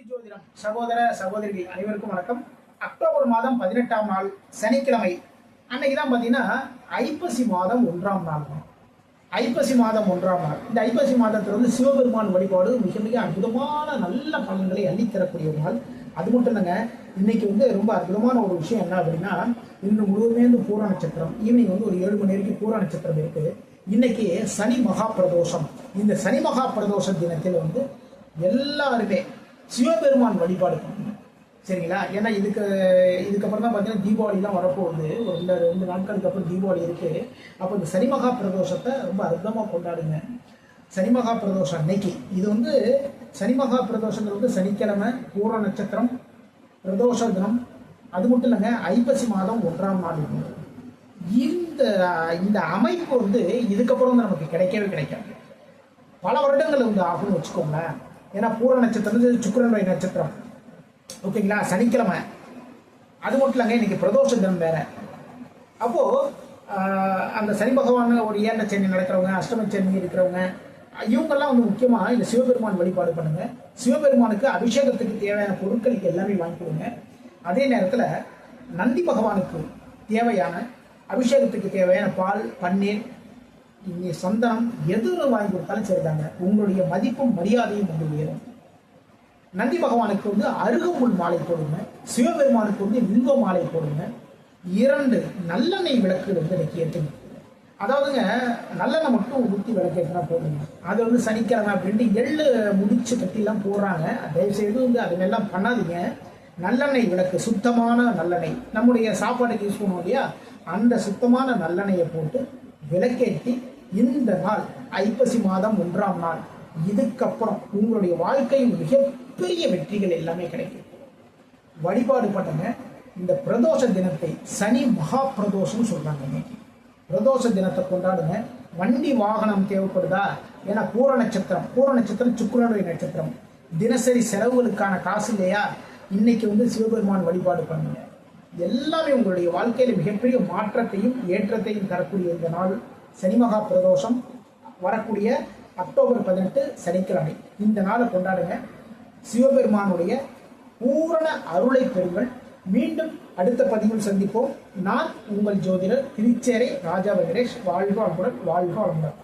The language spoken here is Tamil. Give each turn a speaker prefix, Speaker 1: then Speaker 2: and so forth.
Speaker 1: ஜோதிடம் சகோதர சகோதரிகள் அனைவருக்கும் வணக்கம். அக்டோபர் மாதம் 18ஆம் நாள் சனிக்கிழமை அன்னைக்கு தான் பார்த்தீங்கன்னா ஐப்பசி மாதம் 1ஆம் நாள். ஐப்பசி மாதம் 1ஆம் நாள். இந்த ஐப்பசி மாதத்தில் வந்து சிவபெருமான் வழிபாடு மிக மிக அற்புதமான நல்ல பலன்களை அள்ளித்தரக்கூடிய ஒரு நாள். அது மட்டும் இல்லைங்க, இன்னைக்கு வந்து ரொம்ப அற்புதமான ஒரு விஷயம் என்ன அப்படின்னா, இன்று முழுவதுமே வந்து பூர நட்சத்திரம். ஈவினிங் வந்து ஒரு 7 மணி வரைக்கும் பூர நட்சத்திரம் இருக்கு. இன்னைக்கு சனி மகா பிரதோஷம். இந்த சனி மகா பிரதோஷ தினத்தில் வந்து எல்லாருமே சிவபெருமான் வழிபாடு பண்ணணும், சரிங்களா? ஏன்னா இதுக்கப்புறம் தான் பார்த்தீங்கன்னா தீபாவளிலாம் வரப்போகுது. ஒரு 2 நாட்களுக்கு அப்புறம் தீபாவளி இருக்கு. அப்போ இந்த சனி மகா பிரதோஷத்தை ரொம்ப அற்புதமாக கொண்டாடுங்க. சனி மகா பிரதோஷம் அன்னைக்கு இது வந்து சனி மகா பிரதோஷங்கள் வந்து சனிக்கிழமை, பூர நட்சத்திரம், பிரதோஷ தினம். அது மட்டும் இல்லைங்க, ஐப்பசி மாதம் 1ஆம் நாள். இந்த அமைப்பு வந்து இதுக்கப்புறம் வந்து நமக்கு கிடைக்கவே கிடைக்காது. பல வருடங்கள் வந்து ஆகும்னு வச்சுக்கோங்களேன். ஏன்னா பூர நட்சத்திரம் சுக்கிரனுடைய நட்சத்திரம், ஓகேங்களா? சனிக்கிழமை. அது மட்டும் இல்லைங்க, இன்னைக்கு பிரதோஷ தினம் வேற. அப்போ அந்த சனி பகவான் ஒரு ஏழரை சனி நடக்கிறவங்க, அஷ்டம சனி இருக்கிறவங்க, இவங்கெல்லாம் வந்து முக்கியமாக இந்த சிவபெருமான் வழிபாடு பண்ணுங்க. சிவபெருமானுக்கு அபிஷேகத்துக்கு தேவையான பொருட்களுக்கு எல்லாமே வாங்கி கொடுங்க. அதே நேரத்தில் நந்தி பகவானுக்கு தேவையான அபிஷேகத்துக்கு தேவையான பால், பன்னீர், சந்தனம் எது வாங்கி கொடுத்தாலும் சரிதாங்க. உங்களுடைய மதிப்பும் மரியாதையும் வந்து உயரும். நந்தி பகவானுக்கு வந்து அருகம்புல் மாலை போடுங்க. சிவபெருமானுக்கு வந்து வில்வ மாலை போடுங்க. 2 நல்லெண்ணெய் விளக்கு வந்து இன்னைக்கு ஏற்றுங்க. அதாவதுங்க, நல்லெண்ணெய் மட்டும் ஊற்றி விளக்கு ஏற்றினா போடுங்க. அது வந்து சனிக்கிழமை அப்படின்ட்டு எள்ளு முடிச்சு கட்டிலாம் போடுறாங்க. தயவுசெய்து வந்து அதுமாரிலாம் பண்ணாதீங்க. நல்லெண்ணெய் விளக்கு, சுத்தமான நல்லெண்ணெய், நம்முடைய சாப்பாடுக்கு யூஸ் பண்ணுவோம் இல்லையா, அந்த சுத்தமான நல்லெண்ணெயை போட்டு விளக்கேற்றி இந்த நாள் ஐப்பசி மாதம் 1ஆம் நாள், இதுக்கப்புறம் உங்களுடைய வாழ்க்கையில் மிகப்பெரிய வெற்றிகள் எல்லாமே கிடைக்கும். வழிபாடு பண்ணுங்க. இந்த பிரதோஷ தினத்தை சனி மகா பிரதோஷம் சொல்றாங்க. இன்னைக்கு பிரதோஷ தினத்தை கொண்டாடுங்க. வண்டி வாகனம் தேவைப்படுதா? ஏன்னா பூர நட்சத்திரம் சுக்கிரனுடைய நட்சத்திரம். தினசரி செலவுகளுக்கான காசு இல்லையா? இன்னைக்கு வந்து சிவபெருமான் வழிபாடு பண்ணுங்க. எல்லாமே உங்களுடைய வாழ்க்கையில மிகப்பெரிய மாற்றத்தையும் ஏற்றத்தையும் தரக்கூடிய இந்த நாள் சனி மகா பிரதோஷம், வரக்கூடிய அக்டோபர் 18 சனிக்கிழமை. இந்த நாளை கொண்டாடுங்க. சிவபெருமானுடைய பூரண அருளை பெறுங்கள். மீண்டும் அடுத்த பதிவில் சந்திப்போம். நான் உங்கள் ஜோதிடர் திருச்சேரை ராஜா வெங்கடேஷ். வாழ்க வளமுடன், வாழ்க வளமுடன்.